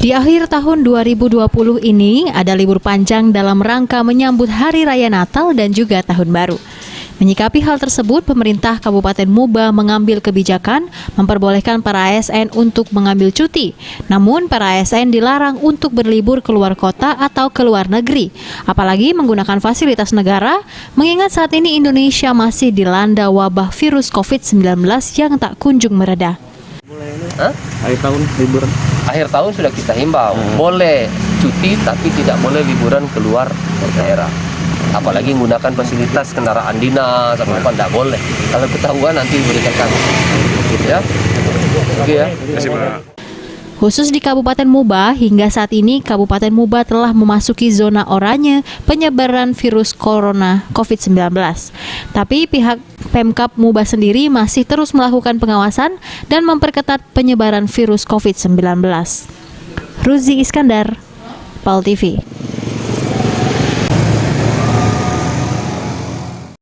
Di akhir tahun 2020 ini ada libur panjang dalam rangka menyambut Hari Raya Natal dan juga Tahun Baru. Menyikapi hal tersebut, pemerintah Kabupaten Muba mengambil kebijakan memperbolehkan para ASN untuk mengambil cuti. Namun, para ASN dilarang untuk berlibur keluar kota atau ke luar negeri, apalagi menggunakan fasilitas negara, mengingat saat ini Indonesia masih dilanda wabah virus COVID-19 yang tak kunjung mereda. Akhir tahun liburan. Akhir tahun sudah kita himbau, boleh cuti tapi tidak boleh liburan keluar daerah. Apalagi menggunakan fasilitas kendaraan dinas, apa tidak boleh. Kalau ketahuan nanti diberikan sanksi. Ya, oke ya. Khusus di Kabupaten Muba, hingga saat ini Kabupaten Muba telah memasuki zona oranye penyebaran virus corona COVID-19. Tapi pihak Pemkab Muba sendiri masih terus melakukan pengawasan dan memperketat penyebaran virus COVID-19. Ruzi Iskandar, PAL TV.